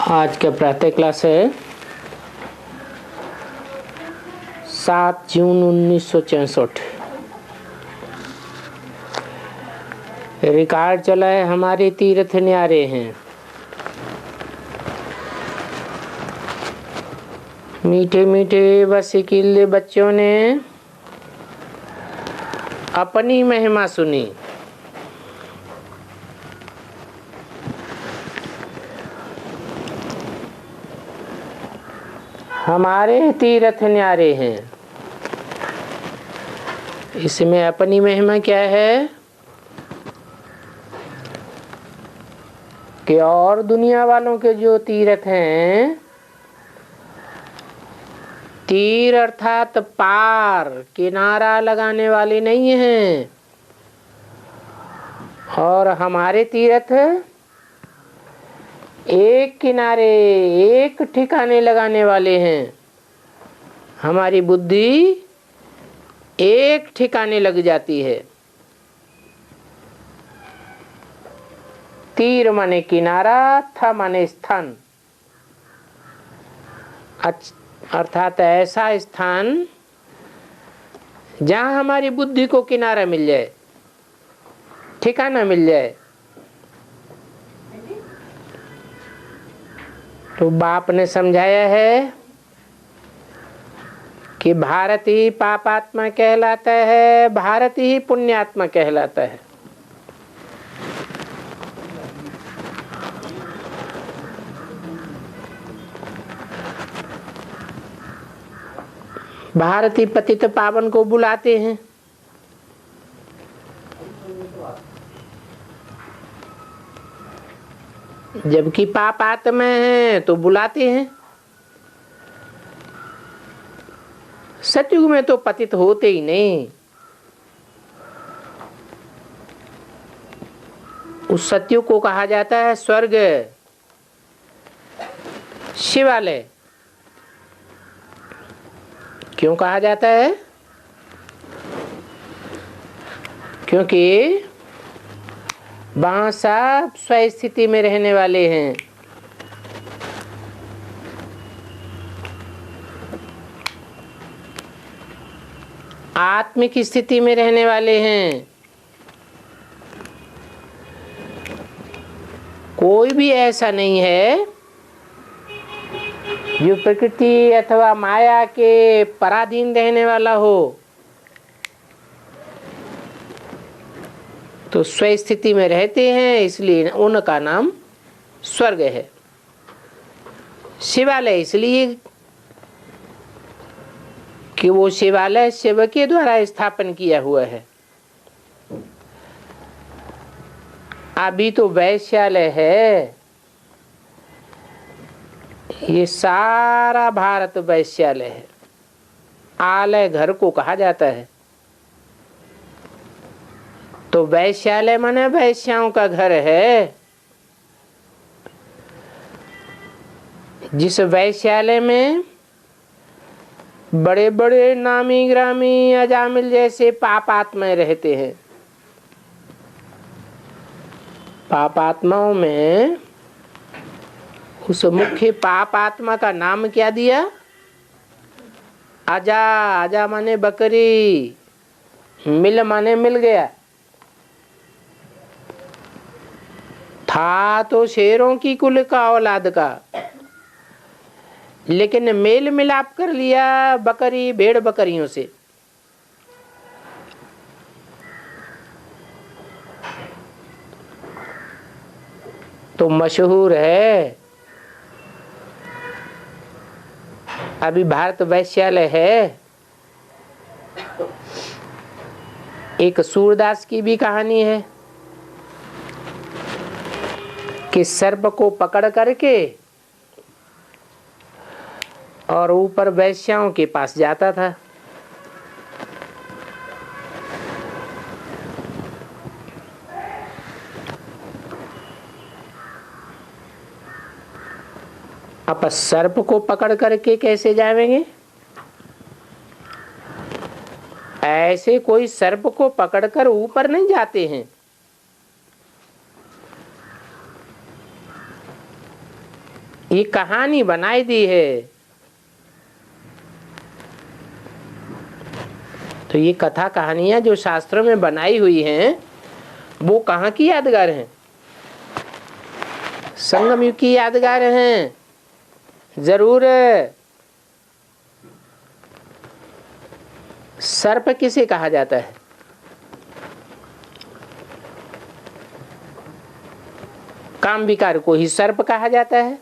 आज का प्रातः क्लास है 7 जून 1964। रिकॉर्ड चला है हमारे तीर्थ न्यारे हैं। मीठे मीठे वसीकिले बच्चों ने अपनी महिमा सुनी। हमारे तीर्थ न्यारे हैं। इसमें अपनी महिमा क्या है कि और दुनिया वालों के जो तीर्थ हैं, तीर अर्थात पार किनारा लगाने वाले नहीं हैं, और हमारे तीर्थ एक किनारे एक ठिकाने लगाने वाले हैं। हमारी बुद्धि एक ठिकाने लग जाती है। तीर माने किनारा, था माने स्थान, अर्थात ऐसा स्थान जहां हमारी बुद्धि को किनारा मिल जाए, ठिकाना मिल जाए। तो बाप ने समझाया है कि भारत ही पापात्मा कहलाता है, भारत ही पुण्यात्मा कहलाता है। भारती पतित पावन को बुलाते हैं, जबकि पाप आत्मा है तो बुलाते हैं। सतयुग में तो पतित होते ही नहीं। उस सतयुग को कहा जाता है स्वर्ग, शिवालय। क्यों कहा जाता है? क्योंकि वहां सब स्वस्थिति में रहने वाले हैं। आत्मिक स्थिति में रहने वाले हैं। कोई भी ऐसा नहीं है जो प्रकृति अथवा माया के पराधीन रहने वाला हो। तो स्वस्थिति में रहते हैं, इसलिए उनका नाम स्वर्ग है। शिवालय इसलिए कि वो शिवालय शिव के द्वारा स्थापन किया हुआ है। अभी तो वैश्यालय है। ये सारा भारत वैश्यालय है। आलय घर को कहा जाता है। तो वैश्यालय माने वैश्याओं का घर है। जिस वैश्यालय में बड़े बड़े नामी ग्रामी अजामिल जैसे पापात्माएं रहते हैं। पापात्माओं में उस मुख्य पापात्मा का नाम क्या दिया? अजा। अजा माने बकरी, मिल माने मिल गया। था तो शेरों की कुल का औलाद का, लेकिन मेल मिलाप कर लिया बकरी भेड़ बकरियों से। तो मशहूर है। अभी भारत वैश्यालय है। एक सूरदास की भी कहानी है कि सर्प को पकड़ करके और ऊपर वैश्याओं के पास जाता था। अब सर्प को पकड़ करके कैसे जाएंगे? ऐसे कोई सर्प को पकड़कर ऊपर नहीं जाते हैं। ये कहानी बनाई दी है। तो ये कथा कहानियां जो शास्त्रों में बनाई हुई हैं वो कहाँ की यादगार हैं? संगम युग की यादगार हैं। जरूर। सर्प किसे कहा जाता है? काम विकार को ही सर्प कहा जाता है।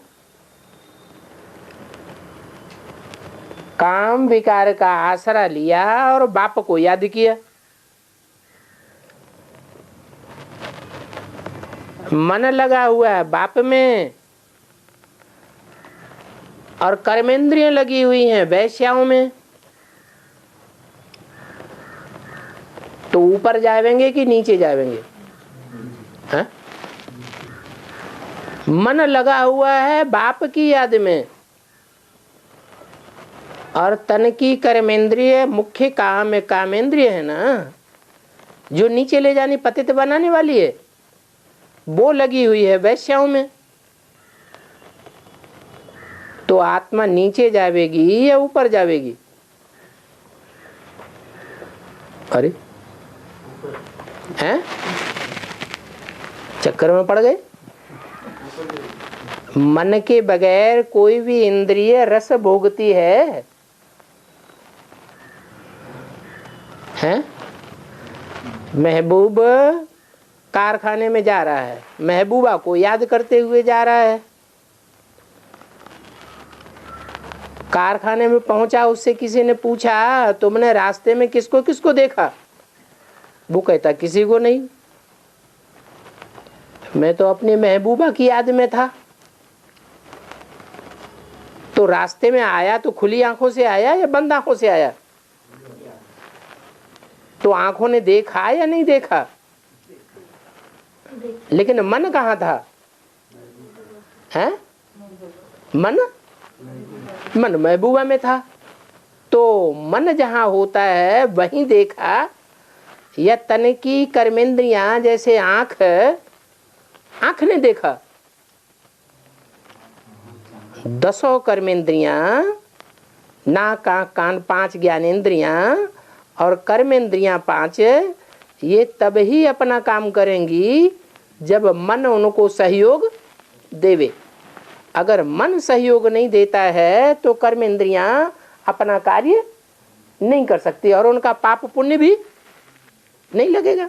काम विकार का आसरा लिया और बाप को याद किया। मन लगा हुआ है बाप में और कर्मेंद्रियां लगी हुई हैं वैश्याओं में, तो ऊपर जाएंगे कि नीचे जाएंगे? हाँ? मन लगा हुआ है बाप की याद में और तन की कर्मेंद्रिय मुख्य काम कामेंद्रिय है ना, जो नीचे ले जानी पतित बनाने वाली है, वो लगी हुई है वैश्याओं में। तो आत्मा नीचे जावेगी या ऊपर जावेगी? अरे हैं? चक्कर में पड़ गए। मन के बगैर कोई भी इंद्रिय रस भोगती है? हैं? महबूब कारखाने में जा रहा है, महबूबा को याद करते हुए जा रहा है। कारखाने में पहुंचा, उससे किसी ने पूछा तुमने रास्ते में किसको किसको देखा? वो कहता किसी को नहीं, मैं तो अपनी महबूबा की याद में था। तो रास्ते में आया तो खुली आंखों से आया या बंद आंखों से आया? तो आंखों ने देखा या नहीं देखा? लेकिन मन कहाँ था? हैं? मन महबूबा में था। तो मन जहां होता है वहीं देखा, या तन की कर्मेंद्रियां जैसे आंख ने देखा? 10 कर्मेंद्रियां, नाक आंख कान 5 ज्ञानेंद्रियां और कर्मेंद्रियां 5, ये तब ही अपना काम करेंगी जब मन उनको सहयोग देवे। अगर मन सहयोग नहीं देता है तो कर्मेंद्रियां अपना कार्य नहीं कर सकती और उनका पाप पुण्य भी नहीं लगेगा।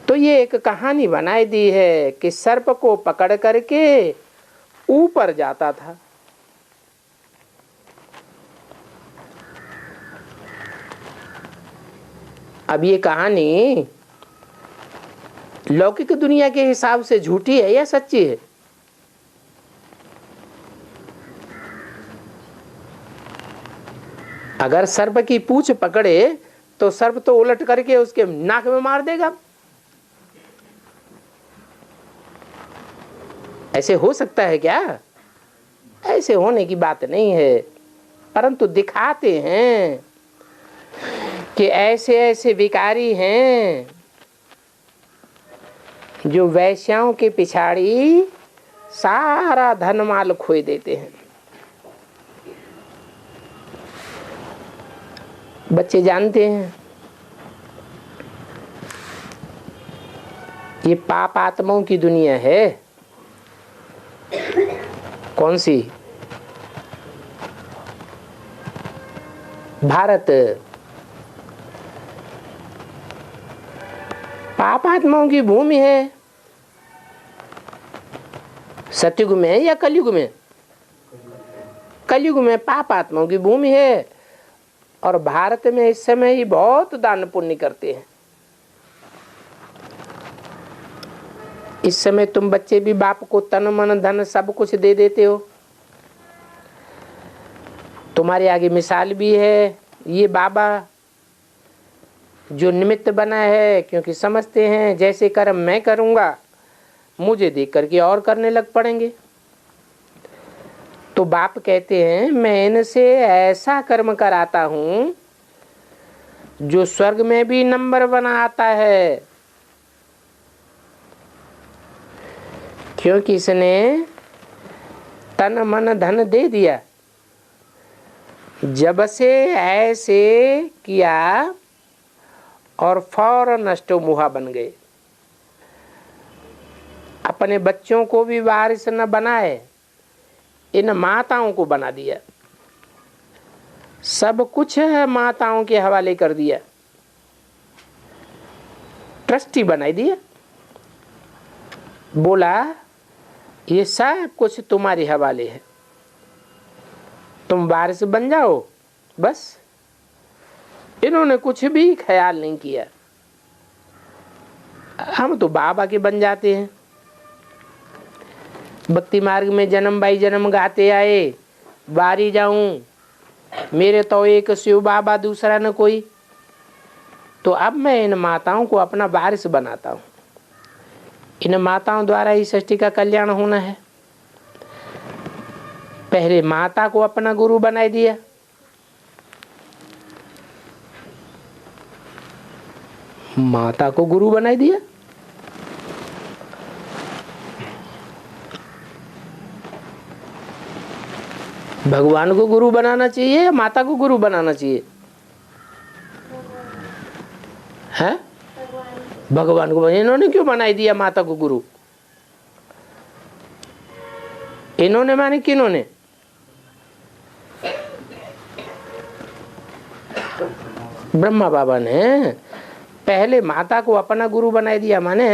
तो ये एक कहानी बनाई दी है कि सर्प को पकड़ करके ऊपर जाता था। अब ये कहानी लौकिक दुनिया के हिसाब से झूठी है या सच्ची है? अगर सर्प की पूंछ पकड़े तो सर्प तो उलट करके उसके नाक में मार देगा। ऐसे हो सकता है क्या? ऐसे होने की बात नहीं है, परंतु दिखाते हैं कि ऐसे ऐसे विकारी हैं जो वैश्याओं के पिछाड़ी सारा धनमाल खोए देते हैं। बच्चे जानते हैं ये पाप आत्माओं की दुनिया है। कौन सी? भारत पाप आत्माओं की भूमि है। सतयुग में या कलयुग में? कलयुग में पाप आत्माओं की भूमि है। और भारत में इस समय ही बहुत दान पुण्य करते हैं। इस समय तुम बच्चे भी बाप को तन मन धन सब कुछ दे देते हो। तुम्हारे आगे मिसाल भी है ये बाबा जो निमित्त बना है, क्योंकि समझते हैं जैसे कर्म मैं करूंगा मुझे देख करके और करने लग पड़ेंगे। तो बाप कहते हैं मैं इनसे ऐसा कर्म कराता हूं जो स्वर्ग में भी नंबर 1 आता है, क्योंकि इसने तन मन धन दे दिया, जब से ऐसे किया और फौरन नष्टो मुहा बन गए। अपने बच्चों को भी वारिस न बनाए, इन माताओं को बना दिया। सब कुछ माताओं के हवाले कर दिया, ट्रस्टी बनाई दिया। बोला ये सब कुछ तुम्हारे हवाले है, तुम वारिस बन जाओ बस। इन्होंने कुछ भी ख्याल नहीं किया। हम तो बाबा के बन जाते हैं। भक्ति मार्ग में जन्म बाई जन्म गाते आए, बारी जाऊं मेरे तो एक शिव बाबा दूसरा न कोई। तो अब मैं इन माताओं को अपना वारिस बनाता हूं। इन माताओं द्वारा ही सृष्टि का कल्याण होना है। पहले माता को अपना गुरु बना दिया, माता को गुरु बना दिया। भगवान को गुरु बनाना चाहिए या माता को गुरु बनाना चाहिए? है भगवान को। इन्होंने क्यों बनाई दिया माता को गुरु? इन्होंने माने किन्होंने? ब्रह्मा बाबा ने पहले माता को अपना गुरु बनाई दिया, माने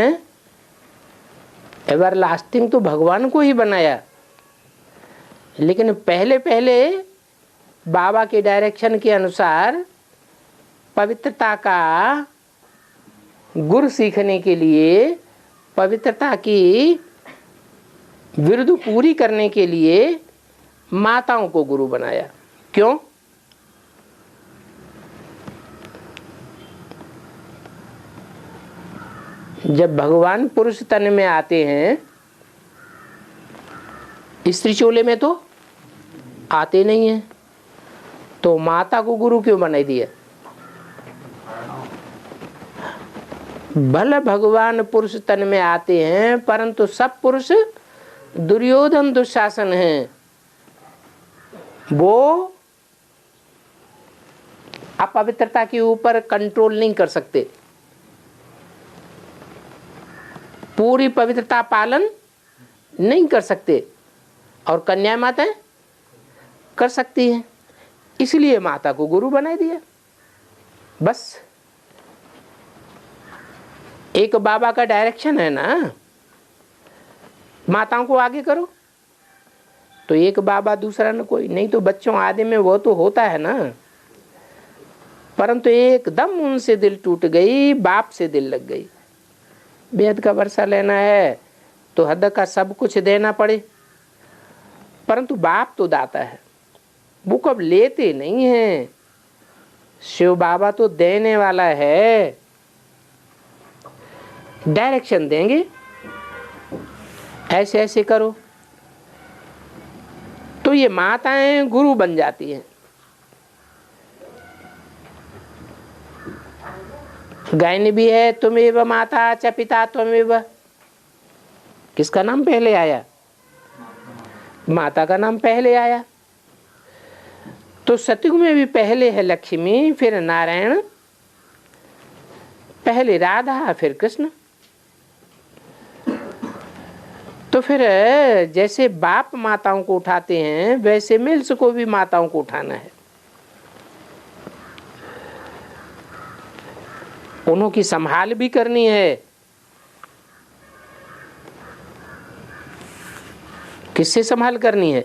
एवर लास्टिंग तो भगवान को ही बनाया। लेकिन पहले पहले बाबा के डायरेक्शन के अनुसार पवित्रता का गुर सीखने के लिए, पवित्रता की विरुद्ध पूरी करने के लिए माताओं को गुरु बनाया। क्यों? जब भगवान पुरुष तन में आते हैं, स्त्री चोले में तो आते नहीं हैं, तो माता को गुरु क्यों बनाई दिया? भले भगवान पुरुष तन में आते हैं, परंतु सब पुरुष दुर्योधन दुशासन हैं। वो अपवित्रता के ऊपर कंट्रोल नहीं कर सकते, पूरी पवित्रता पालन नहीं कर सकते, और कन्या माताएं कर सकती हैं। इसलिए माता को गुरु बना दिया। बस एक बाबा का डायरेक्शन है ना, माताओं को आगे करो। तो एक बाबा दूसरा न कोई, नहीं तो बच्चों आदि में वो तो होता है ना। परंतु एकदम उनसे दिल टूट गई, बाप से दिल लग गई। बेहद का वर्षा लेना है तो हद का सब कुछ देना पड़े, परंतु बाप तो दाता है, वो कब लेते नहीं है। शिव बाबा तो देने वाला है, डायरेक्शन देंगे, ऐसे ऐसे करो। तो ये माताएं गुरु बन जाती हैं। गायन भी है, तुमेव माता च पिता त्वमेव। किसका नाम पहले आया? माता का नाम पहले आया। तो सतयुग में भी पहले है लक्ष्मी, फिर नारायण, पहले राधा, फिर कृष्ण। तो फिर जैसे बाप माताओं को उठाते हैं, वैसे मिल्स को भी माताओं को उठाना है। उन्हों की संभाल भी करनी है। किससे संभाल करनी है?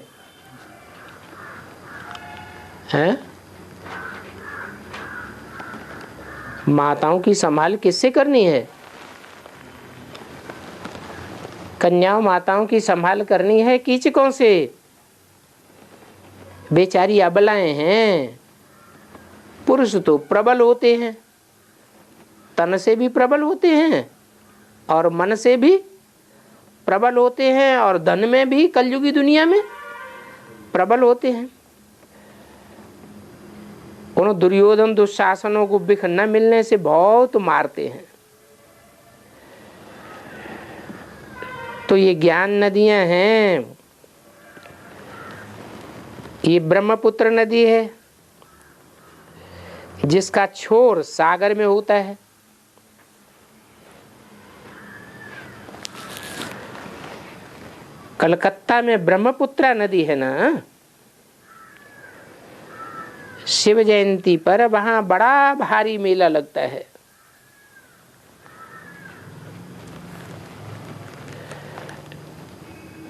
हैं? माताओं की संभाल किससे करनी है? कन्याओं माताओं की संभाल करनी है कीचकों से। बेचारी अबलाएं हैं। पुरुष तो प्रबल होते हैं, तन से भी प्रबल होते हैं और मन से भी प्रबल होते हैं, और धन में भी कलयुगी दुनिया में प्रबल होते हैं। उन दुर्योधन दुशासनों को बिख न मिलने से बहुत मारते हैं। तो ये ज्ञान नदियां हैं, ये ब्रह्मपुत्र नदी है जिसका छोर सागर में होता है। कलकत्ता में ब्रह्मपुत्र नदी है ना, शिव जयंती पर वहां बड़ा भारी मेला लगता है।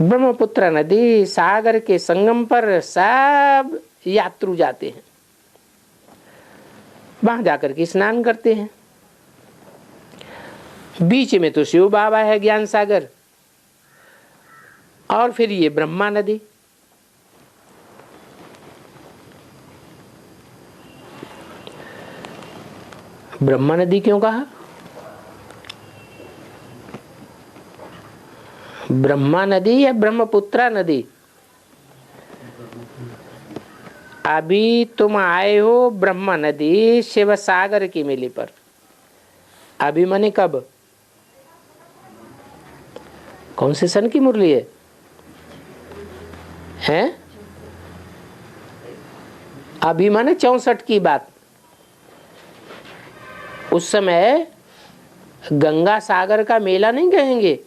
ब्रह्मपुत्र नदी सागर के संगम पर सब यात्रु जाते हैं, वहां जाकर के स्नान करते हैं। बीच में तो शिव बाबा है, ज्ञान सागर, और फिर ये ब्रह्मा नदी। ब्रह्मा नदी क्यों कहा? ब्रह्मा नदी या ब्रह्मपुत्रा नदी? अभी तुम आए हो ब्रह्मा नदी शिव सागर के मेले पर। अभी माने कब? कौन से सन की मुरली है? हैं? अभी माने 64 की बात। उस समय गंगा सागर का मेला नहीं कहेंगे,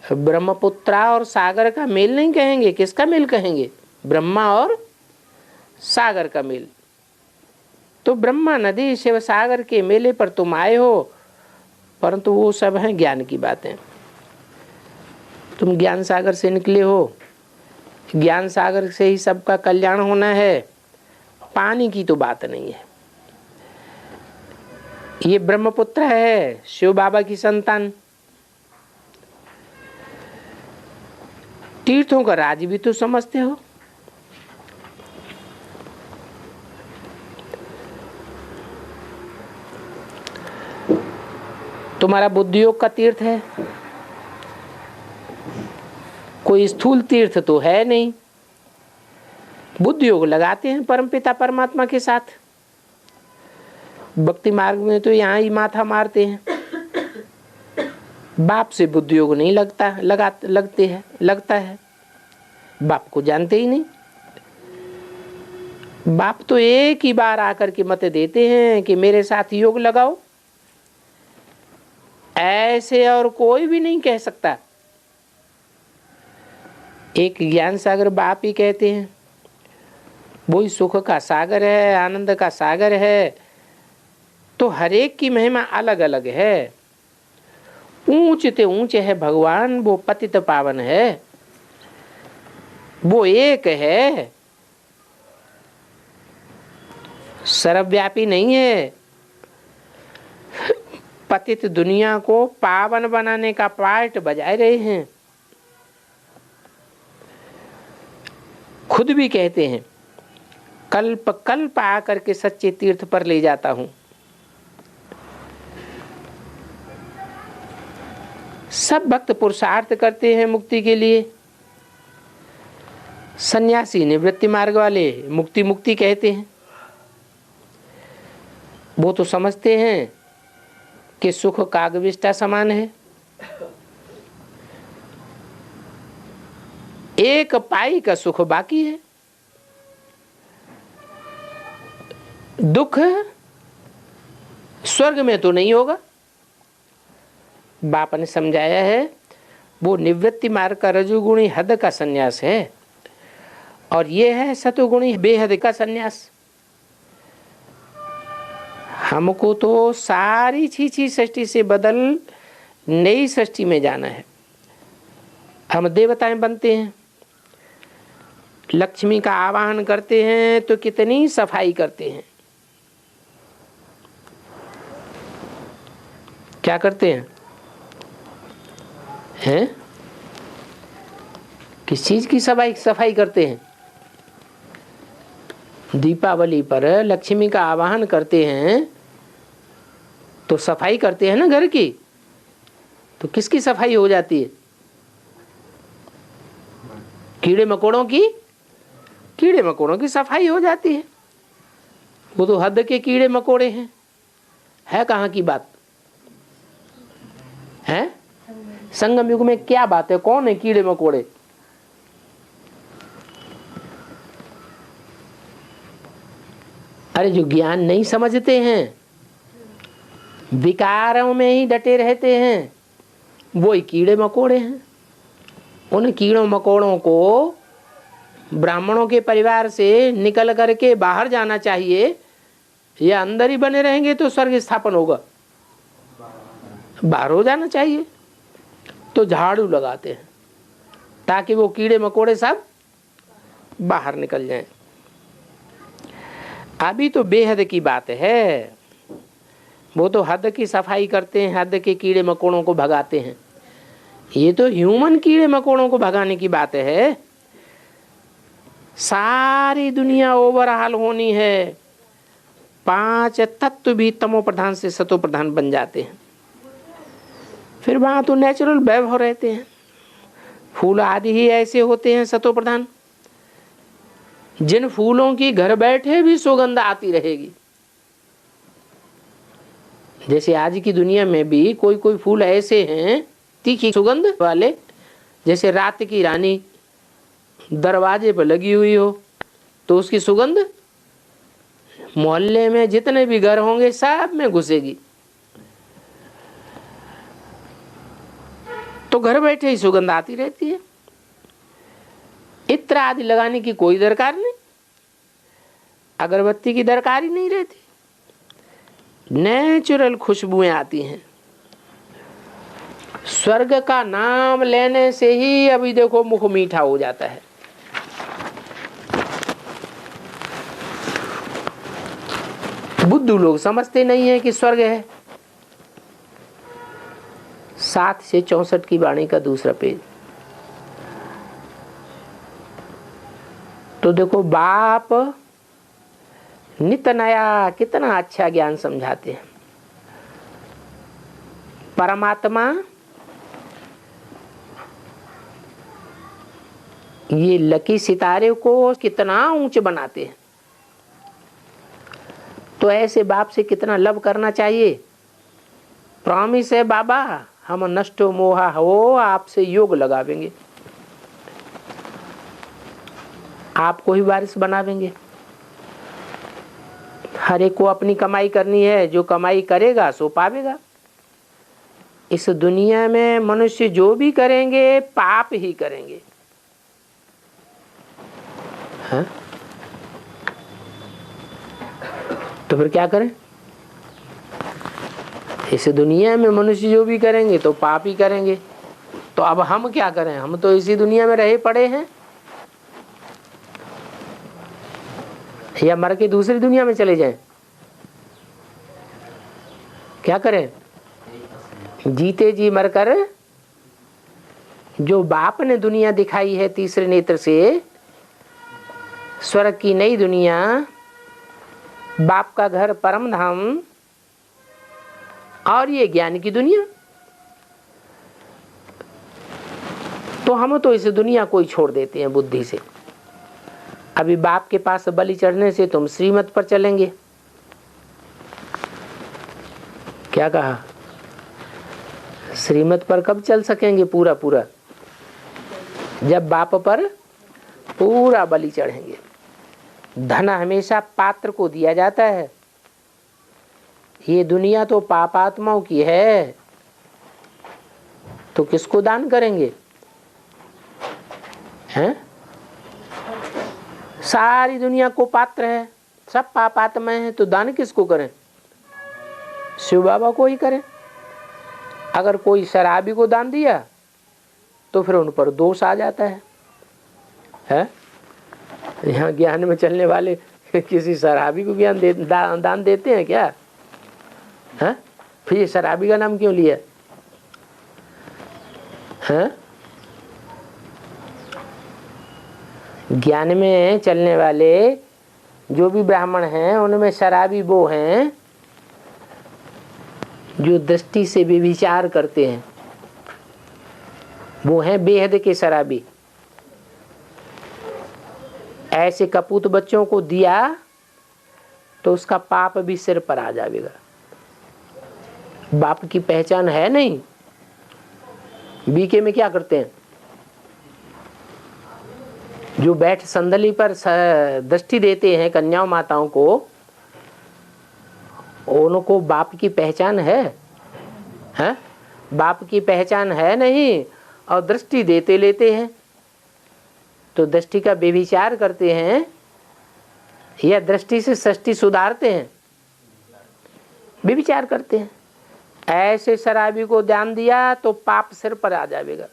ब्रह्मपुत्रा और सागर का मेल नहीं कहेंगे। किसका मेल कहेंगे? ब्रह्मा और सागर का मेल। तो ब्रह्मा नदी शिव सागर के मेले पर तुम आए हो, परंतु वो सब हैं ज्ञान की बातें। तुम ज्ञान सागर से निकले हो, ज्ञान सागर से ही सबका कल्याण होना है, पानी की तो बात नहीं है। ये ब्रह्मपुत्र है, शिव बाबा की संतान। तीर्थों का राज भी तो समझते हो। तुम्हारा बुद्धि योग का तीर्थ है, कोई स्थूल तीर्थ तो है नहीं। बुद्धि योग लगाते हैं परमपिता परमात्मा के साथ। भक्ति मार्ग में तो यहाँ ही माथा मारते हैं। बाप से बुद्धि योग नहीं लगता है। बाप को जानते ही नहीं। बाप तो एक ही बार आकर के मत देते हैं कि मेरे साथ योग लगाओ, ऐसे और कोई भी नहीं कह सकता। एक ज्ञान सागर बाप ही कहते हैं। वही सुख का सागर है, आनंद का सागर है। तो हर एक की महिमा अलग अलग है। ऊंच ते ऊंचे है भगवान, वो पतित पावन है, वो एक है, सर्वव्यापी नहीं है। पतित दुनिया को पावन बनाने का पार्ट बजाए रहे हैं। खुद भी कहते हैं कल्प कल्प आकर के सच्चे तीर्थ पर ले जाता हूं। सब भक्त पुरुषार्थ करते हैं मुक्ति के लिए। सन्यासी निवृत्ति मार्ग वाले मुक्ति मुक्ति कहते हैं। वो तो समझते हैं कि सुख कागविष्टा समान है। एक पाई का सुख बाकी है। दुख स्वर्ग में तो नहीं होगा। बाप ने समझाया है वो निवृत्ति मार्ग का रजोगुणी हद का सन्यास है, और ये है सतोगुणी बेहद का सन्यास। हमको तो सारी छीछी सृष्टि से बदल नई सृष्टि में जाना है। हम देवताएं बनते हैं, लक्ष्मी का आवाहन करते हैं तो कितनी सफाई करते हैं। क्या करते हैं? हैं? किस चीज की सफाई करते हैं? दीपावली पर लक्ष्मी का आवाहन करते हैं तो सफाई करते हैं ना घर की। तो किसकी सफाई हो जाती है? कीड़े मकोड़ों की सफाई हो जाती है। वो तो हद के कीड़े मकोड़े हैं। है कहाँ की बात है? संगम युग में क्या बात है? कौन है कीड़े मकोड़े? अरे जो ज्ञान नहीं समझते हैं, विकारों में ही डटे रहते हैं, वो ही कीड़े मकोड़े हैं। उन कीड़ों मकोड़ों को ब्राह्मणों के परिवार से निकल करके बाहर जाना चाहिए, या अंदर ही बने रहेंगे तो स्वर्ग स्थापन होगा? बाहर हो जाना चाहिए। तो झाड़ू लगाते हैं ताकि वो कीड़े मकोड़े सब बाहर निकल जाएं। अभी तो बेहद की बात है, वो तो हद की सफाई करते हैं, हद के कीड़े मकोड़ों को भगाते हैं। ये तो ह्यूमन कीड़े मकोड़ों को भगाने की बात है। सारी दुनिया ओवरऑल होनी है, 5 तत्व भी तमो प्रधान से सतो प्रधान बन जाते हैं। फिर वहां तो नेचुरल वैभव रहते हैं। फूल आदि ही ऐसे होते हैं सतो प्रधान, जिन फूलों की घर बैठे भी सुगंध आती रहेगी। जैसे आज की दुनिया में भी कोई कोई फूल ऐसे हैं तीखी सुगंध वाले, जैसे रात की रानी दरवाजे पर लगी हुई हो तो उसकी सुगंध मोहल्ले में जितने भी घर होंगे सब में घुसेगी। तो घर बैठे ही सुगंध आती रहती है। इत्र आदि लगाने की कोई दरकार नहीं, अगरबत्ती की दरकार ही नहीं रहती, नेचुरल खुशबुएं आती हैं। स्वर्ग का नाम लेने से ही अभी देखो मुख मीठा हो जाता है। बुद्धू लोग समझते नहीं है कि स्वर्ग है। 7 से 64 की वाणी का दूसरा पेज। तो देखो बाप नित नया कितना अच्छा ज्ञान समझाते हैं। परमात्मा ये लकी सितारे को कितना ऊंच बनाते हैं। तो ऐसे बाप से कितना लव करना चाहिए। प्रॉमिस है बाबा, हम नष्टो मोहा हो आपसे योग लगावेंगे, आपको ही वारिस बनावेंगे। हर एक को अपनी कमाई करनी है, जो कमाई करेगा सो पावेगा। इस दुनिया में मनुष्य जो भी करेंगे पाप ही करेंगे। हाँ? तो फिर क्या करें? इस दुनिया में मनुष्य जो भी करेंगे तो पाप ही करेंगे। तो अब हम क्या करें? हम तो इसी दुनिया में रहे पड़े हैं, या मर के दूसरी दुनिया में चले जाएं? क्या करें? जीते जी मरकर जो बाप ने दुनिया दिखाई है तीसरे नेत्र से, स्वर्ग की नई दुनिया, बाप का घर परम धाम, और ये ज्ञान की दुनिया, तो हम तो इस दुनिया को ही छोड़ देते हैं बुद्धि से। अभी बाप के पास बलि चढ़ने से तुम श्रीमत पर चलेंगे। क्या कहा? श्रीमत पर कब चल सकेंगे पूरा पूरा? जब बाप पर पूरा बलि चढ़ेंगे। धन हमेशा पात्र को दिया जाता है। ये दुनिया तो पापात्माओं की है, तो किसको दान करेंगे? हैं? सारी दुनिया को पात्र है, सब पापात्माएं हैं, तो दान किसको करें? शिव बाबा को ही करें। अगर कोई शराबी को दान दिया तो फिर उन पर दोष आ जाता है? यहाँ ज्ञान में चलने वाले किसी शराबी को ज्ञान दान देते हैं क्या? है? फिर ये शराबी का नाम क्यों लिया? है? ज्ञान में चलने वाले जो भी ब्राह्मण हैं उनमें शराबी वो हैं जो दृष्टि से भी विचार करते हैं, वो हैं बेहद के शराबी। ऐसे कपूत बच्चों को दिया तो उसका पाप भी सिर पर आ जाएगा। बाप की पहचान है नहीं। बीके में क्या करते हैं? जो बैठ संदली पर दृष्टि देते हैं कन्याओं माताओं को, उनको बाप की पहचान है? हैं? बाप की पहचान है नहीं, और दृष्टि देते लेते हैं। तो दृष्टि का व्यभिचार करते हैं या दृष्टि से सृष्टि सुधारते हैं? व्यभिचार करते हैं। ऐसे शराबी को ध्यान दिया तो पाप सिर पर आ जाएगा।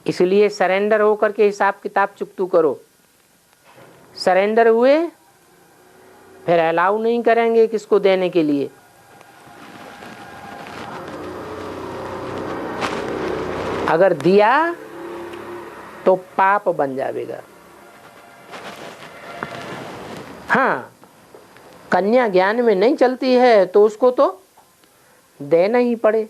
इसलिए सरेंडर होकर के हिसाब किताब चुकतू करो। सरेंडर हुए फिर अलाउ नहीं करेंगे किसको देने के लिए। अगर दिया तो पाप बन जाएगा। हाँ, कन्या ज्ञान में नहीं चलती है तो उसको तो देना ही पड़े।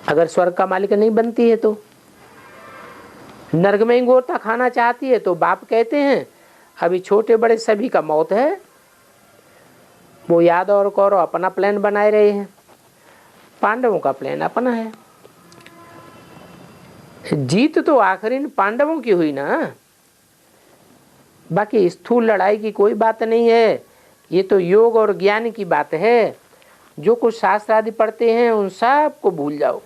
अगर स्वर्ग का मालिक नहीं बनती है तो नरक में ही गोता खाना चाहती है तो बाप कहते हैं अभी छोटे बड़े सभी का मौत है। वो यादव और कौरव अपना प्लान बनाए रहे हैं, पांडवों का प्लान अपना है। जीत तो आखिरी पांडवों की हुई ना, बाकी स्थूल लड़ाई की कोई बात नहीं है। ये तो योग और ज्ञान की बात है। जो कुछ शास्त्र आदि पढ़ते हैं उन सब को भूल जाओ,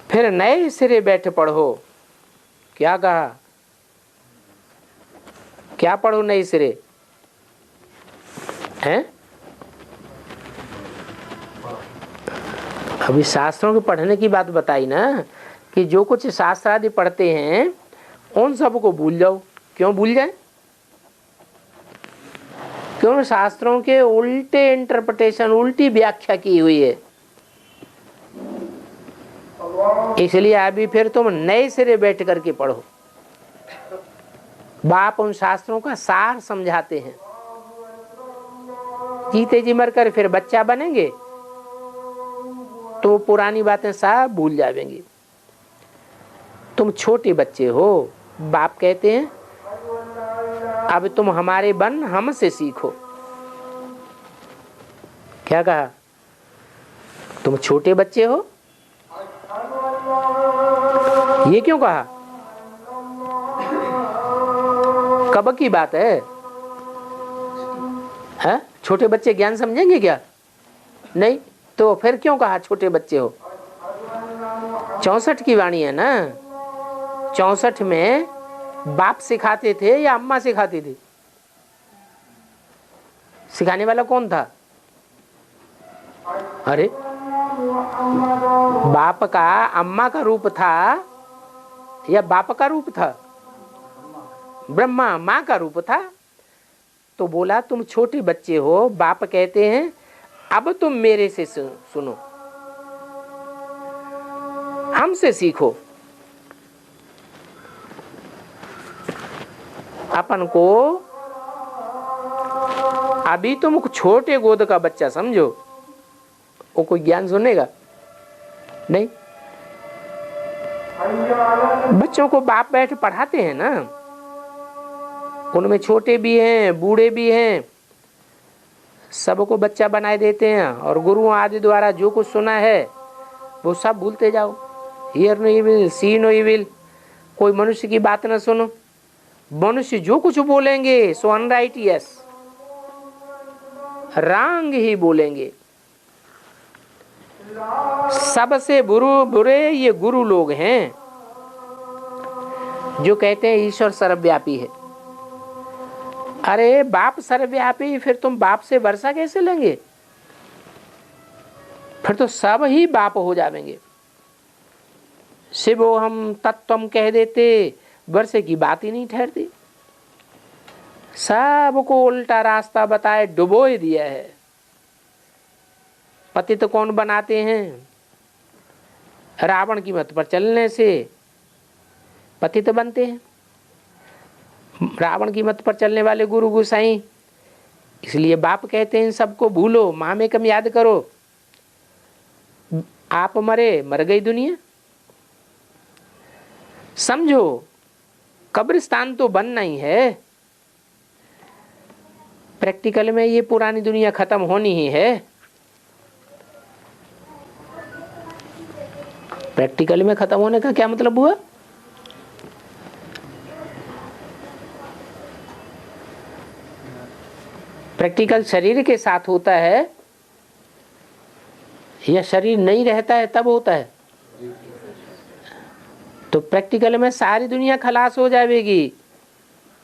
फिर नए सिरे बैठ पढ़ो। क्या कहा? क्या पढ़ो नए सिरे? हैं? अभी शास्त्रों के पढ़ने की बात बताई ना, कि जो कुछ शास्त्र आदि पढ़ते हैं उन सब को भूल जाओ। क्यों भूल जाए? क्यों? शास्त्रों के उल्टे इंटरप्रिटेशन, उल्टी व्याख्या की हुई है। इसलिए अभी फिर तुम नए सिरे बैठ करके पढ़ो। बाप उन शास्त्रों का सार समझाते हैं। जीते जी मरकर फिर बच्चा बनेंगे तो पुरानी बातें सब भूल जाएंगे। तुम छोटे बच्चे हो, बाप कहते हैं अब तुम हमारे बन हमसे सीखो। क्या कहा? तुम छोटे बच्चे हो। ये क्यों कहा? कब की बात है? छोटे बच्चे ज्ञान समझेंगे क्या? नहीं। तो फिर क्यों कहा छोटे बच्चे हो? 64 की वाणी है ना। 64 में बाप सिखाते थे या अम्मा सिखाती थी? सिखाने वाला कौन था? अरे, बाप का अम्मा का रूप था या बाप का रूप था? ब्रह्मा माँ का रूप था। तो बोला तुम छोटे बच्चे हो, बाप कहते हैं अब तुम मेरे से सुनो, हमसे सीखो। अपन को अभी तुम छोटे गोद का बच्चा समझो, वो कोई ज्ञान सुनेगा नहीं। बच्चों को बाप बैठ पढ़ाते हैं ना, उनमें छोटे भी हैं बूढ़े भी हैं, सबको बच्चा बनाए देते हैं। और गुरुओं आदि द्वारा जो कुछ सुना है वो सब भूलते जाओ। Hear no evil, see no evil. कोई मनुष्य की बात ना सुनो। मनुष्य जो कुछ बोलेंगे सो अनराइटियस, रंग ही बोलेंगे। सबसे बुरे ये गुरु लोग हैं जो कहते हैं ईश्वर सर्वव्यापी है। अरे बाप सर्वव्यापी, फिर तुम बाप से वर्षा कैसे लेंगे? फिर तो सब ही बाप हो जाएंगे। शिवो हम तत्वम कह देते, वर्षे की बात ही नहीं ठहरती। सबको उल्टा रास्ता बताए डुबो ही दिया है। पतित कौन बनाते हैं? रावण की मत पर चलने से पतित बनते हैं। रावण की मत पर चलने वाले गुरु गोसाई। इसलिए बाप कहते हैं सबको भूलो, माँ में कम याद करो। आप मरे, मर गई दुनिया। समझो कब्रिस्तान तो बनना ही है। प्रैक्टिकल में ये पुरानी दुनिया खत्म होनी ही है। प्रैक्टिकल में खत्म होने का क्या मतलब हुआ? प्रैक्टिकल शरीर के साथ होता है या शरीर नहीं रहता है तब होता है? तो प्रैक्टिकल में सारी दुनिया खलास हो जाएगी,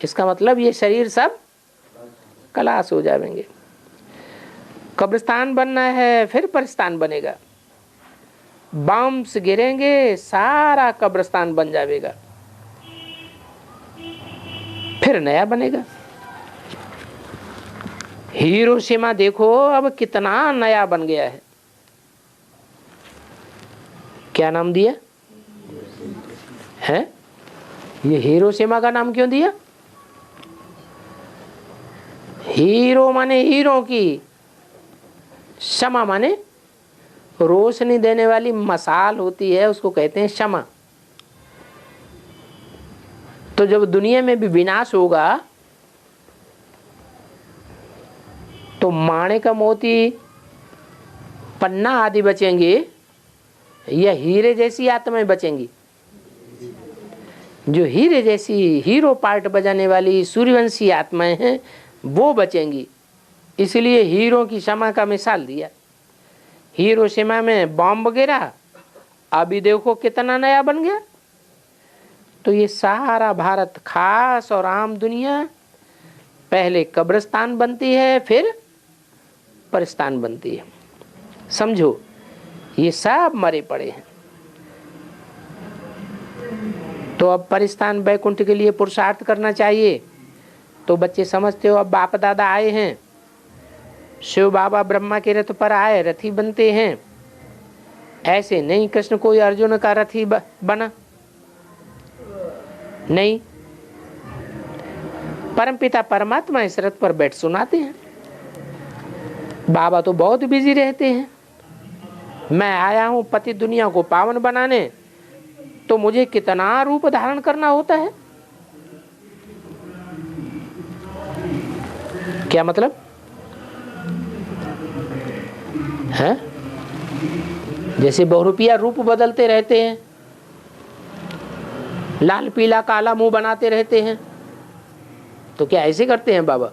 इसका मतलब ये शरीर सब खलास हो जाएंगे। कब्रिस्तान बनना है फिर परिस्तान बनेगा, बम्स गिरेंगे सारा कब्रिस्तान बन जाएगा, फिर नया बनेगा। हिरोशिमा देखो अब कितना नया बन गया है। क्या नाम दिया है? ये हिरोशिमा का नाम क्यों दिया? हीरो माने हीरो की, शमा माने रोशनी देने वाली मसाल होती है, उसको कहते हैं शमा। तो जब दुनिया में भी विनाश होगा तो माणिक मोती पन्ना आदि बचेंगे या हीरे जैसी आत्माएं बचेंगी? जो हीरे जैसी हीरो पार्ट बजाने वाली सूर्यवंशी आत्माएं हैं वो बचेंगी। इसलिए हीरो की क्षमा का मिसाल दिया। हिरोशिमा में बॉम्ब गिरा, अभी देखो कितना नया बन गया। तो ये सारा भारत खास और आम दुनिया पहले कब्रिस्तान बनती है फिर परिस्तान बनती है। समझो, ये सब मरे पड़े हैं। तो अब परिस्तान बैकुंठ के लिए पुरुषार्थ करना चाहिए। तो बच्चे समझते हो, अब बाप दादा आए हैं, शिव बाबा ब्रह्मा के रथ पर आए, रथी बनते हैं। ऐसे नहीं कृष्ण कोई अर्जुन का रथी बना, नहीं, परमपिता परमात्मा इस रथ पर बैठ सुनाते हैं। बाबा तो बहुत बिजी रहते हैं। मैं आया हूं पति दुनिया को पावन बनाने, तो मुझे कितना रूप धारण करना होता है। क्या मतलब है? जैसे बहुरूपिया रूप बदलते रहते हैं, लाल पीला काला मुंह बनाते रहते हैं, तो क्या ऐसे करते हैं बाबा?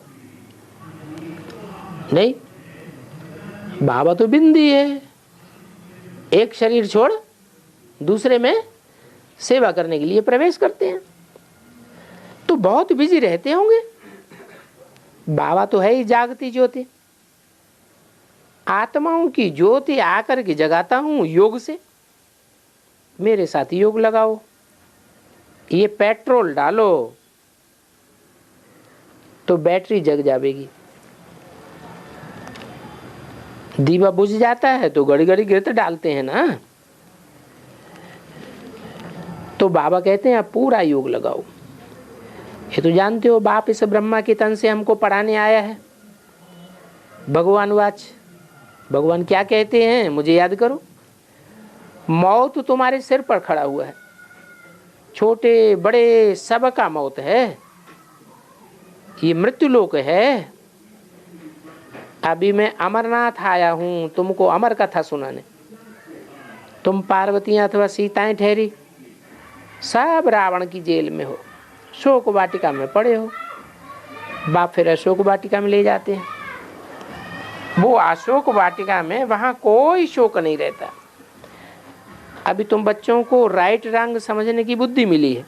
नहीं, बाबा तो बिंदी है, एक शरीर छोड़ दूसरे में सेवा करने के लिए प्रवेश करते हैं। तो बहुत बिजी रहते होंगे। बाबा तो है ही जागती ज्योति, आत्माओं की ज्योति आकर के जगाता हूं योग से। मेरे साथ योग लगाओ, ये पेट्रोल डालो तो बैटरी जग जाएगी। दीवा बुझ जाता है तो घड़ी घड़ी गिरत डालते हैं ना। तो बाबा कहते हैं आप पूरा योग लगाओ। ये तो जानते हो, बाप इस ब्रह्मा के तन से हमको पढ़ाने आया है। भगवान वाच, भगवान क्या कहते हैं मुझे याद करो। मौत तुम्हारे सिर पर खड़ा हुआ है, छोटे बड़े सबका मौत है, ये मृत्यु लोक है। अभी मैं अमरनाथ आया हूं तुमको अमर कथा सुनाने। तुम पार्वतियां अथवा सीताएं ठहरी, सब रावण की जेल में हो, शोक वाटिका में पड़े हो। बाप फिर अशोक वाटिका में ले जाते हैं। वो अशोक वाटिका में वहां कोई शोक नहीं रहता। अभी तुम बच्चों को राइट रंग समझने की बुद्धि मिली है।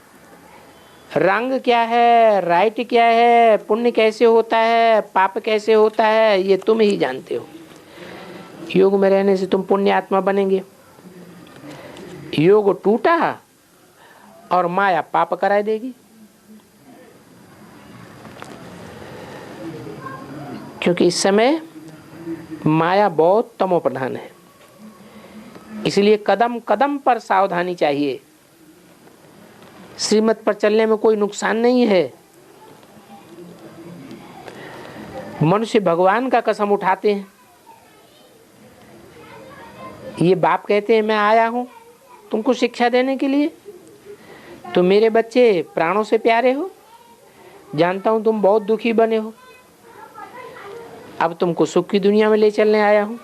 रंग क्या है, राइट क्या है, पुण्य कैसे होता है, पाप कैसे होता है, ये तुम ही जानते हो। योग में रहने से तुम पुण्य आत्मा बनेंगे। योग टूटा और माया पाप कराए देगी। क्योंकि इस समय माया बहुत तमो प्रधान है, इसलिए कदम कदम पर सावधानी चाहिए। श्रीमत पर चलने में कोई नुकसान नहीं है। मनुष्य भगवान का कसम उठाते हैं। ये बाप कहते हैं मैं आया हूं तुमको शिक्षा देने के लिए। तो मेरे बच्चे प्राणों से प्यारे हो, जानता हूं तुम बहुत दुखी बने हो, अब तुमको सुख की दुनिया में ले चलने आया हूं।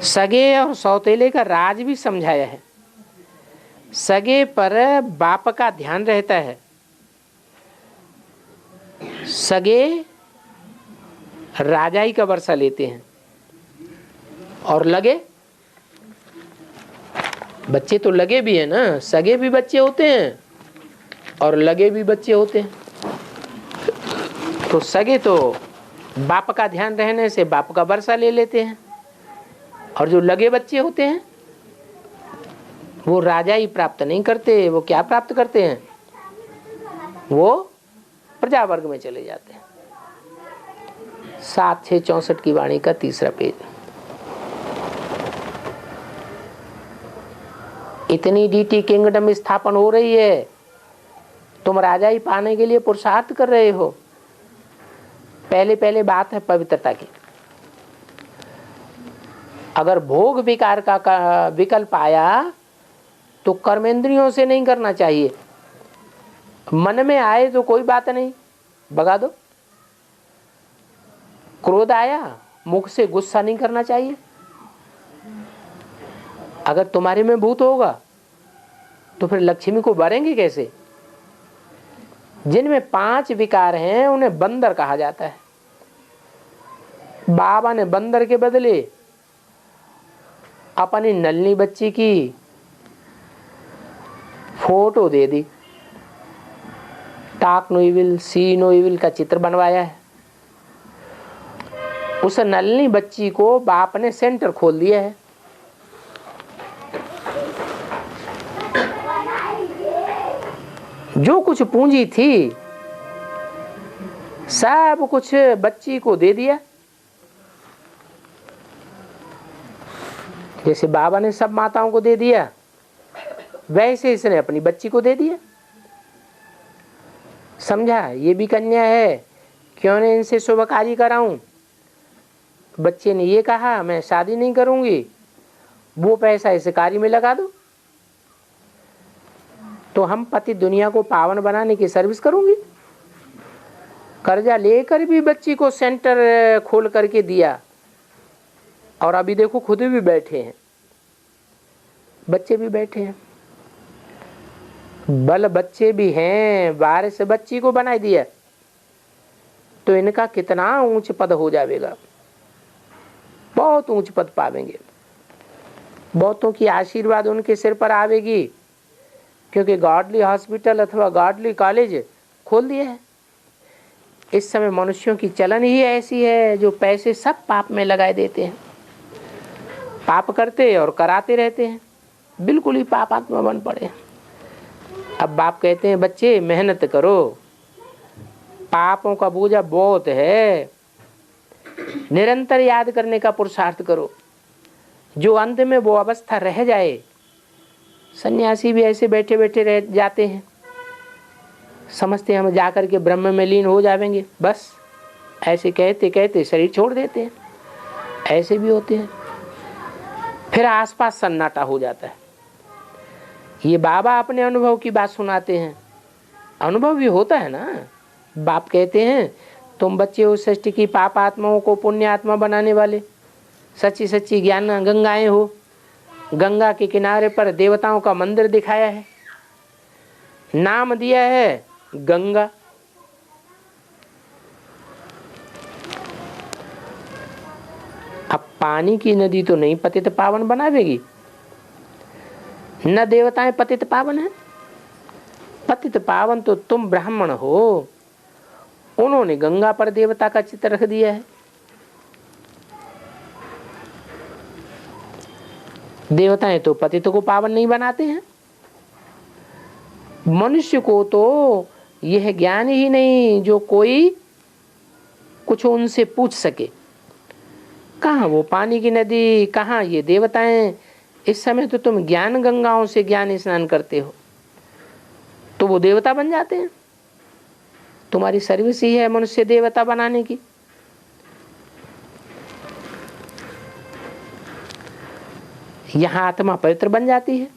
सगे और सौतेले का राज भी समझाया है। सगे पर बाप का ध्यान रहता है, सगे राजाई का वर्षा लेते हैं और लगे बच्चे तो लगे भी है ना, सगे भी बच्चे होते हैं और लगे भी बच्चे होते हैं। तो सगे तो बाप का ध्यान रहने से बाप का वर्षा ले लेते हैं और जो लगे बच्चे होते हैं वो राजा ही प्राप्त नहीं करते। वो क्या प्राप्त करते हैं? वो प्रजा वर्ग में चले जाते हैं। 7/6/64 की वाणी का 3रा पेज। इतनी डीटी किंगडम स्थापन हो रही है, तुम राजा ही पाने के लिए पुरुषार्थ कर रहे हो। पहले पहले बात है पवित्रता की। अगर भोग विकार का विकल्प आया तो कर्मेंद्रियों से नहीं करना चाहिए। मन में आए तो कोई बात नहीं, भगा दो। क्रोध आया, मुख से गुस्सा नहीं करना चाहिए। अगर तुम्हारे में भूत होगा तो फिर लक्ष्मी को भरेंगे कैसे? जिनमें 5 विकार हैं उन्हें बंदर कहा जाता है। बाबा ने बंदर के बदले अपनी नल्ली बच्ची की फोटो दे दी। टाक no evil, see no evil का चित्र बनवाया है। उस नल्ली बच्ची को बाप ने सेंटर खोल दिया है। जो कुछ पूंजी थी सब कुछ बच्ची को दे दिया। जैसे बाबा ने सब माताओं को दे दिया, वैसे इसने अपनी बच्ची को दे दिया। समझा? ये भी कन्या है, क्यों नहीं इनसे शुभ कार्य कराऊं? बच्चे ने ये कहा मैं शादी नहीं करूंगी, वो पैसा इस कार्य में लगा दो। तो हम पति दुनिया को पावन बनाने की सर्विस करूंगी। कर्जा लेकर भी बच्ची को सेंटर खोल करके दिया और अभी देखो खुद भी बैठे हैं, बच्चे भी बैठे हैं। बल बच्चे भी हैं, वारिस बच्ची को बना दिया तो इनका कितना ऊंच पद हो जाएगा। बहुत ऊंच पद पावेंगे। बहुतों की आशीर्वाद उनके सिर पर आवेगी, क्योंकि गॉडली हॉस्पिटल अथवा गॉडली कॉलेज खोल दिया है। इस समय मनुष्यों की चलन ही ऐसी है जो पैसे सब पाप में लगाए देते हैं, पाप करते और कराते रहते हैं, बिल्कुल ही पापात्मा बन पड़े। अब बाप कहते हैं बच्चे मेहनत करो, पापों का बोझा बहुत है, निरंतर याद करने का पुरुषार्थ करो। जो अंत में वो अवस्था रह जाए, सन्यासी भी ऐसे बैठे बैठे रह जाते हैं, समझते हैं हम जाकर के ब्रह्म में लीन हो जाएंगे, बस ऐसे कहते कहते शरीर छोड़ देते हैं। ऐसे भी होते हैं। फिर आसपास सन्नाटा हो जाता है। ये बाबा अपने अनुभव की बात सुनाते हैं, अनुभव भी होता है ना। बाप कहते हैं तुम बच्चे हो सृष्टि की पाप आत्माओं को पुण्य आत्मा बनाने वाले, सच्ची सच्ची ज्ञान गंगाएं हो। गंगा के किनारे पर देवताओं का मंदिर दिखाया है, नाम दिया है गंगा। अब पानी की नदी तो नहीं पतित पावन बनावेगी, न देवताएं पतित पावन है। पतित पावन तो तुम ब्राह्मण हो, उन्होंने गंगा पर देवता का चित्र रख दिया है। देवताएं तो पतित को पावन नहीं बनाते हैं। मनुष्य को तो यह ज्ञान ही नहीं जो कोई कुछ उनसे पूछ सके। कहाँ वो पानी की नदी, कहाँ ये देवताएं। इस समय तो तुम ज्ञान गंगाओं से ज्ञान स्नान करते हो तो वो देवता बन जाते हैं। तुम्हारी सर्विस ही है मनुष्य देवता बनाने की। यहां आत्मा पवित्र बन जाती है।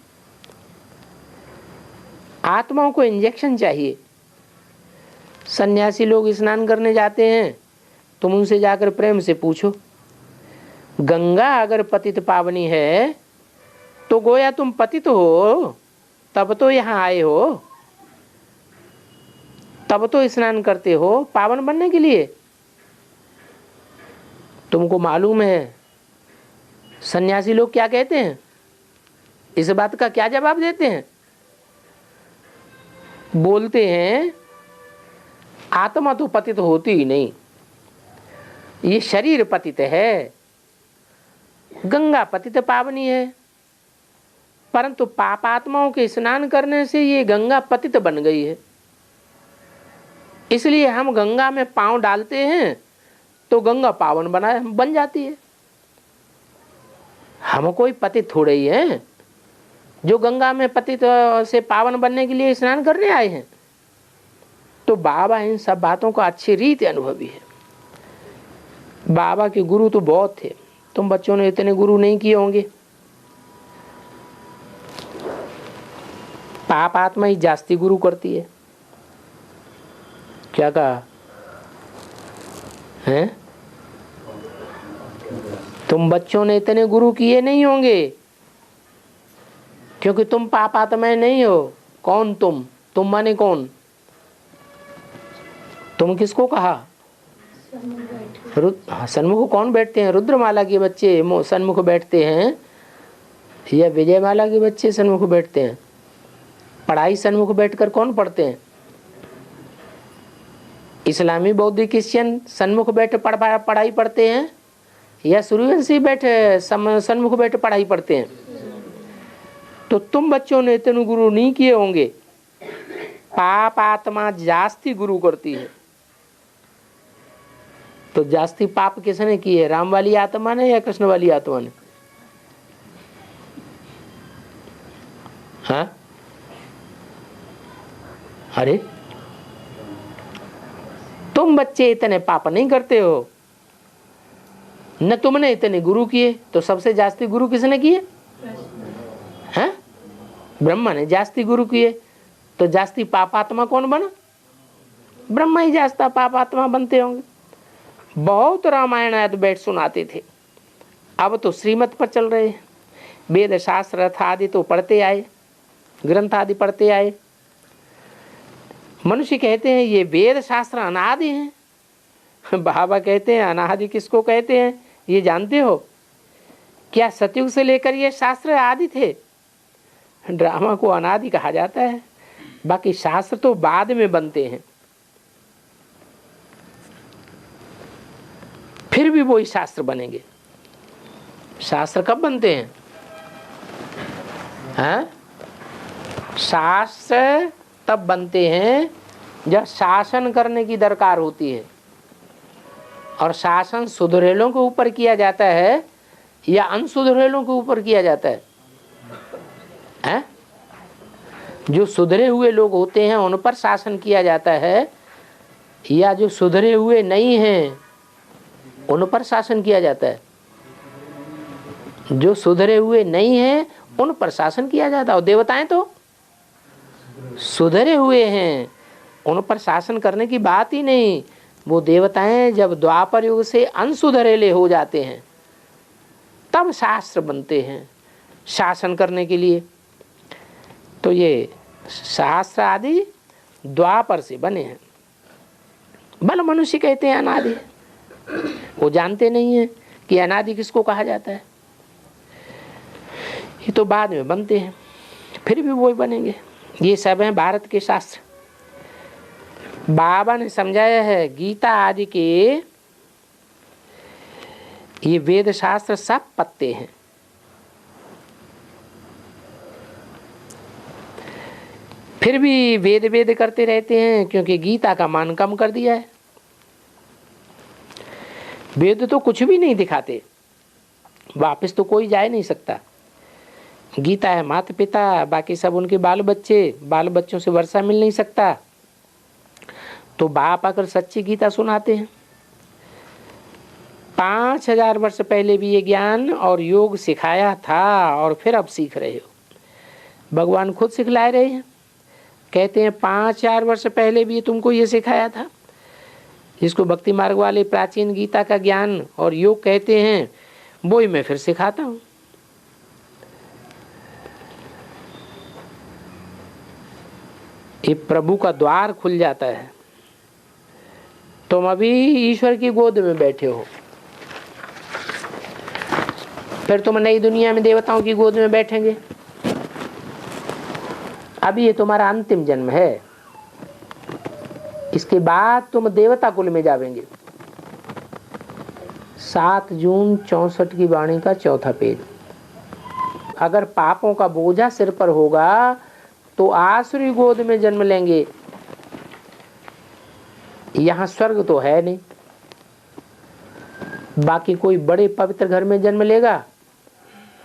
आत्माओं को इंजेक्शन चाहिए। सन्यासी लोग स्नान करने जाते हैं, तुम उनसे जाकर प्रेम से पूछो, गंगा अगर पतित पावनी है तो गोया तुम पतित हो, तब तो यहां आए हो। तब तो स्नान करते हो पावन बनने के लिए। तुमको मालूम है सन्यासी लोग क्या कहते हैं, इस बात का क्या जवाब देते हैं? बोलते हैं आत्मा तो पतित होती ही नहीं, ये शरीर पतित है, गंगा पतित पावनी है, परंतु पापात्माओं के स्नान करने से ये गंगा पतित बन गई है, इसलिए हम गंगा में पांव डालते हैं तो गंगा पावन बन जाती है। हम कोई पतित थोड़े ही हैं जो गंगा में पतित से पावन बनने के लिए स्नान करने आए हैं। तो बाबा इन सब बातों का अच्छी रीति अनुभवी है। बाबा के गुरु तो बहुत थे, तुम बच्चों ने इतने गुरु नहीं किए होंगे। पाप आत्मा ही जास्ती गुरु करती है। क्या कहा है? तुम बच्चों ने इतने गुरु किए नहीं होंगे क्योंकि तुम पाप आत्माएं नहीं हो। कौन तुम माने कौन? तुम किसको कहा? सन्मुख कौन बैठते हैं? रुद्रमाला के बच्चे सन्मुख बैठते हैं या विजयमाला के बच्चे सन्मुख बैठते हैं? पढ़ाई सन्मुख बैठकर कौन पढ़ते हैं? इस्लामी बौद्ध क्रिश्चियन सन्मुख बैठे पढ़ाई पढ़ते हैं या सूर्यवंशी बैठे सन्मुख बैठे पढ़ाई पढ़ते हैं? तो तुम बच्चों ने इतने गुरु नहीं किए होंगे। पाप आत्मा जास्ती गुरु करती है। तो जास्ती पाप किसने किए? राम वाली आत्मा ने या कृष्ण वाली आत्मा ने? हाँ? अरे तुम बच्चे इतने पाप नहीं करते हो, न तुमने इतने गुरु किए। तो सबसे जास्ती गुरु किसने किए? हैं? ब्रह्मा ने जास्ती गुरु किए। तो जास्ती पापात्मा कौन बना? ब्रह्मा ही जास्ता पापात्मा बनते होंगे। बहुत रामायण आदि बैठ सुनाते थे, अब तो श्रीमत पर चल रहे हैं। वेद शास्त्र रथ आदि तो पढ़ते आए, ग्रंथ आदि पढ़ते आए। मनुष्य कहते हैं ये वेद शास्त्र अनादि हैं। बाबा कहते हैं अनादि किसको कहते हैं ये जानते हो? क्या सतयुग से लेकर ये शास्त्र आदि थे? ड्रामा को अनादि कहा जाता है, बाकी शास्त्र तो बाद में बनते हैं। फिर भी वही शास्त्र बनेंगे। शास्त्र कब बनते हैं? हाँ? शास्त्र तब बनते हैं जब शासन करने की दरकार होती है। और शासन सुधरेलों के ऊपर किया जाता है या अनसुधरेलों के ऊपर किया जाता है? हैं? जो सुधरे हुए लोग होते हैं उन पर शासन किया जाता है या जो सुधरे हुए नहीं हैं उन पर शासन किया जाता है? जो सुधरे हुए नहीं हैं उन पर शासन किया जाता है। और देवताएं तो सुधरे हुए हैं, उन पर शासन करने की बात ही नहीं। वो देवताएं जब द्वापर युग से अनसुधरेले हो जाते हैं तब शास्त्र बनते हैं शासन करने के लिए। तो ये शास्त्र आदि द्वापर से बने हैं। भले मनुष्य कहते हैं अनादि, वो जानते नहीं है कि अनादि किसको कहा जाता है। ये तो बाद में बनते हैं, फिर भी वही बनेंगे। ये सब हैं भारत के शास्त्र। बाबा ने समझाया है गीता आदि के ये वेद शास्त्र सब पत्ते हैं। फिर भी वेद वेद करते रहते हैं क्योंकि गीता का मान कम कर दिया है। वेद तो कुछ भी नहीं दिखाते, वापस तो कोई जा नहीं सकता। गीता है माता पिता, बाकी सब उनके बाल बच्चे, बाल बच्चों से वर्षा मिल नहीं सकता। तो बाप आकर सच्ची गीता सुनाते हैं। 5000 वर्ष पहले भी ये ज्ञान और योग सिखाया था और फिर अब सीख रहे हो। भगवान खुद सिखला रहे हैं, कहते हैं 5000 वर्ष पहले भी तुमको ये सिखाया था। जिसको भक्ति मार्ग वाले प्राचीन गीता का ज्ञान और योग कहते हैं वो ही मैं फिर सिखाता हूँ। ये प्रभु का द्वार खुल जाता है। तुम अभी ईश्वर की गोद में बैठे हो, फिर तुम नई दुनिया में देवताओं की गोद में बैठेंगे। अभी ये तुम्हारा अंतिम जन्म है, इसके बाद तुम देवता कुल में जावेंगे। 7 जून 64 की वाणी का 4था पेज। अगर पापों का बोझा सिर पर होगा तो आसुरी गोद में जन्म लेंगे। यहां स्वर्ग तो है नहीं, बाकी कोई बड़े पवित्र घर में जन्म लेगा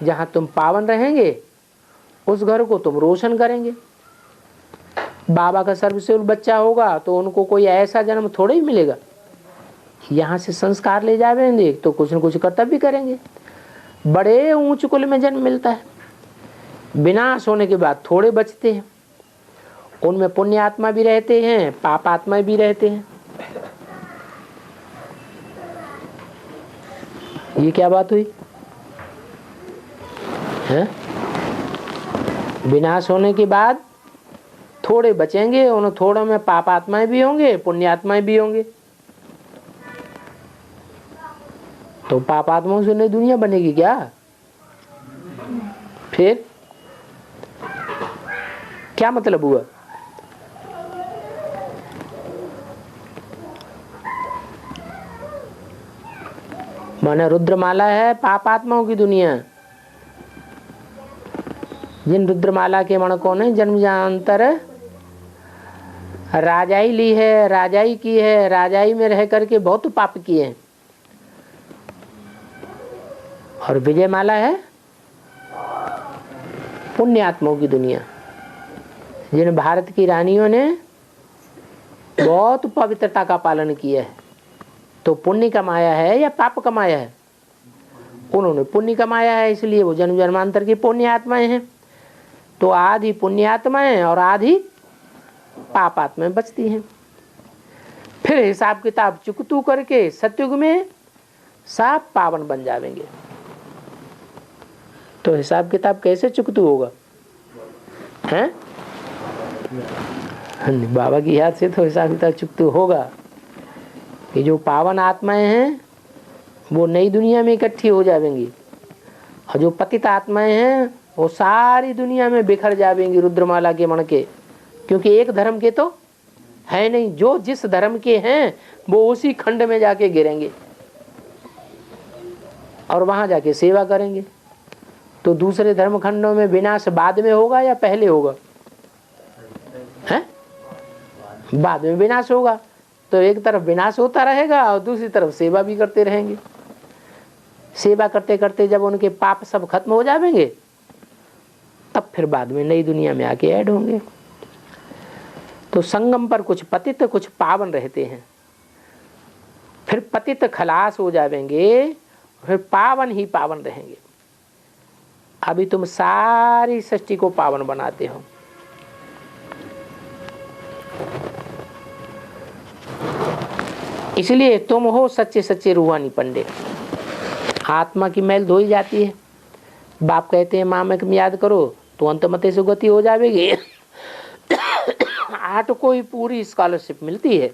जहां तुम पावन रहेंगे, उस घर को तुम रोशन करेंगे। बाबा का सर्वसेवक बच्चा होगा तो उनको कोई ऐसा जन्म थोड़े ही मिलेगा। यहाँ से संस्कार ले जाएंगे तो कुछ न कुछ कर्तव्य करेंगे। बड़े ऊंच कुल में जन्म मिलता है, विनाश होने के बाद थोड़े बचते हैं। उनमें पुण्य आत्मा भी रहते हैं, पाप आत्मा भी रहते हैं। ये क्या बात हुई है? विनाश होने के बाद थोड़े बचेंगे, उन थोड़ों में पाप आत्माएं भी होंगे, पुण्य आत्माएं भी होंगे। तो पाप आत्माओं से नई दुनिया बनेगी क्या? फिर क्या मतलब हुआ? माने रुद्रमाला है पाप आत्माओं की दुनिया। जिन रुद्रमाला के मणकों ने जन्म जन्मांतर राजाई ली है, राजाई की है, राजाई में रह करके बहुत पाप किए हैं। और विजय माला है पुण्य आत्माओं की दुनिया, जिन भारत की रानियों ने बहुत पवित्रता का पालन किया है। तो पुण्य कमाया है या पाप कमाया है? उन्होंने पुण्य कमाया है, इसलिए वो जन्म जन्मांतर की पुण्य आत्माएं हैं। तो आधी पुण्य आत्माएं और आधी पाप आत्माएं बचती हैं। फिर हिसाब किताब चुकतू करके सतयुग में सब पावन बन जाएंगे। तो हिसाब किताब कैसे चुकतू होगा? हैं? बाबा की याद से तो हिसाब किताब चुकतू होगा कि जो पावन आत्माएं हैं वो नई दुनिया में इकट्ठी हो जाएंगी, और जो पतित आत्माएं हैं वो सारी दुनिया में बिखर जाएंगी रुद्रमाला के मण के। क्योंकि एक धर्म के तो है नहीं, जो जिस धर्म के हैं वो उसी खंड में जाके गिरेंगे और वहां जाके सेवा करेंगे। तो दूसरे धर्म खंडों में विनाश बाद में होगा या पहले होगा? है बाद में विनाश होगा। तो एक तरफ विनाश होता रहेगा और दूसरी तरफ सेवा भी करते रहेंगे। सेवा करते करते जब उनके पाप सब खत्म हो जाएंगे तब फिर बाद में नई दुनिया में आके ऐड होंगे। तो संगम पर कुछ पतित कुछ पावन रहते हैं। फिर पतित खलास हो जाएंगे, फिर पावन ही पावन रहेंगे। अभी तुम सारी सृष्टि को पावन बनाते हो। इसलिए तुम हो सच्चे सच्चे रूहानी पंडित। आत्मा की मैल धोई जाती है। बाप कहते हैं माँ में याद करो तो अंतमते से गति हो जाएगी। 8 को ही पूरी स्कॉलरशिप मिलती है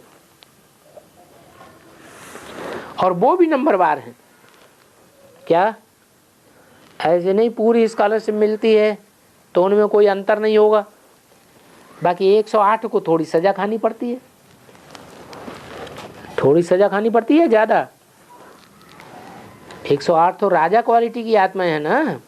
और वो भी नंबरवार है। क्या ऐसे नहीं पूरी स्कॉलरशिप मिलती है तो उनमें कोई अंतर नहीं होगा। बाकी 108 को थोड़ी सजा खानी पड़ती है। थोड़ी सजा खानी पड़ती है ज्यादा। 108 तो राजा क्वालिटी की आत्माएं है ना,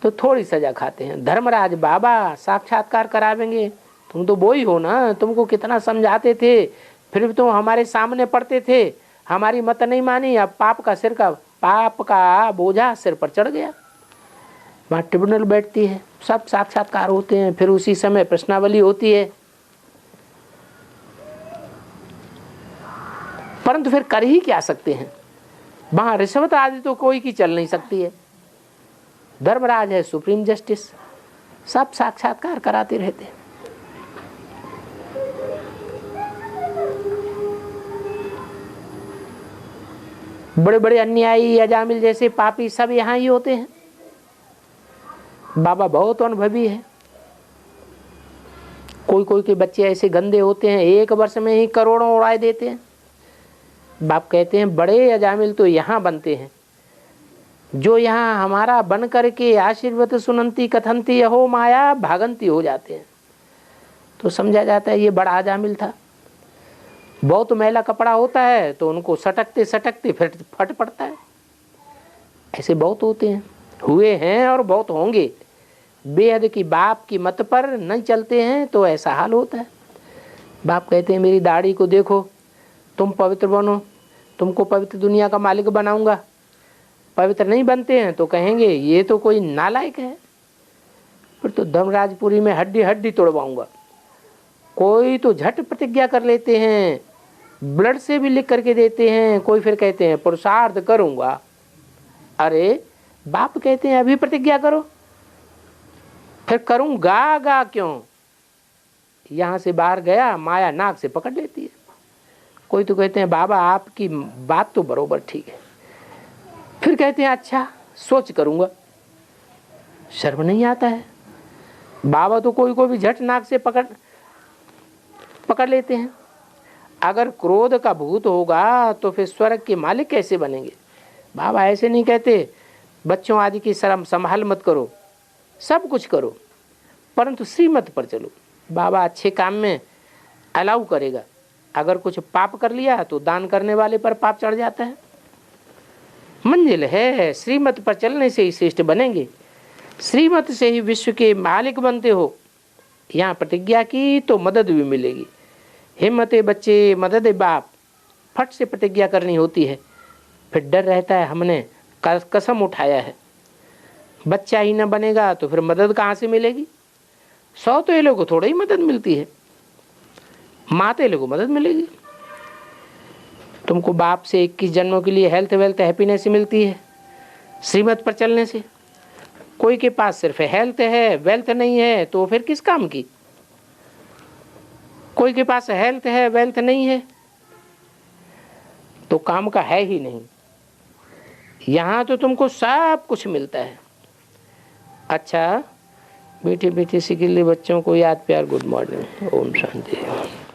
तो थोड़ी सजा खाते हैं। धर्मराज बाबा साक्षात्कार करावेंगे। तुम तो वो ही हो ना, तुमको कितना समझाते थे, फिर भी तुम हमारे सामने पढ़ते थे, हमारी मत नहीं मानी। अब पाप का बोझा सिर पर चढ़ गया। वहाँ ट्रिब्यूनल बैठती है, सब साक्षात्कार होते हैं, फिर उसी समय प्रश्नावली होती है। परंतु फिर कर ही क्या सकते हैं? वहाँ रिश्वत आदि तो कोई की चल नहीं सकती है। धर्मराज है सुप्रीम जस्टिस, सब साक्षात्कार कराते रहते हैं। बड़े बड़े अन्यायी अजामिल जैसे पापी सब यहाँ ही होते हैं। बाबा बहुत अनुभवी है। कोई कोई के बच्चे ऐसे गंदे होते हैं 1 वर्ष में ही करोड़ों उड़ाए देते हैं। बाप कहते हैं बड़े अजामिल तो यहाँ बनते हैं, जो यहाँ हमारा बन करके आशीर्वाद सुनंती कथंती अहो माया भागंती हो जाते हैं। तो समझा जाता है ये बड़ा अजामिल था। बहुत मैला कपड़ा होता है तो उनको सटकते सटकते फिर फट पड़ता है। ऐसे बहुत होते हैं, हुए हैं और बहुत होंगे। बेहद की बाप की मत पर नहीं चलते हैं तो ऐसा हाल होता है। बाप कहते हैं मेरी दाढ़ी को देखो, तुम पवित्र बनो, तुमको पवित्र दुनिया का मालिक बनाऊंगा। पवित्र नहीं बनते हैं तो कहेंगे ये तो कोई नालायक है, फिर तो धर्मराजपुरी में हड्डी हड्डी तोड़वाऊंगा। कोई तो झट प्रतिज्ञा कर लेते हैं, ब्लड से भी लिख करके देते हैं। कोई फिर कहते हैं पुरुषार्थ करूंगा। अरे बाप कहते हैं अभी प्रतिज्ञा करो, फिर करूंगा गा क्यों? यहाँ से बाहर गया माया नाक से पकड़ लेती है। कोई तो कहते हैं बाबा आपकी बात तो बरोबर ठीक है, फिर कहते हैं अच्छा सोच करूंगा। शर्म नहीं आता है? बाबा तो कोई को भी झट नाक से पकड़ लेते हैं। अगर क्रोध का भूत होगा तो फिर स्वर्ग के मालिक कैसे बनेंगे? बाबा ऐसे नहीं कहते बच्चों आदि की शर्म संभाल मत करो, सब कुछ करो परंतु श्रीमत पर चलो। बाबा अच्छे काम में अलाउ करेगा। अगर कुछ पाप कर लिया तो दान करने वाले पर पाप चढ़ जाता है। मंजिल है श्रीमत पर चलने से ही श्रेष्ठ बनेंगे, श्रीमत से ही विश्व के मालिक बनते हो। यहाँ प्रतिज्ञा की तो मदद भी मिलेगी। हिम्मत बच्चे मदद बाप, फट से प्रतिज्ञा करनी होती है। फिर डर रहता है हमने कसम उठाया है, बच्चा ही न बनेगा तो फिर मदद कहाँ से मिलेगी? 100 तो ये लोगों को थोड़ा ही मदद मिलती है, माँ तो ये लोगों को मदद मिलेगी। तुमको बाप से 21 जन्मों के लिए हेल्थ वेल्थ हैप्पीनेस मिलती है श्रीमत पर चलने से। कोई के पास सिर्फ हेल्थ है वेल्थ नहीं है तो फिर किस काम की? कोई के पास हेल्थ है वेल्थ नहीं है तो काम का है ही नहीं। यहाँ तो तुमको सब कुछ मिलता है। अच्छा मीठी मीठी सी गिल्ली बच्चों को याद प्यार गुड मॉर्निंग। ओम शांति।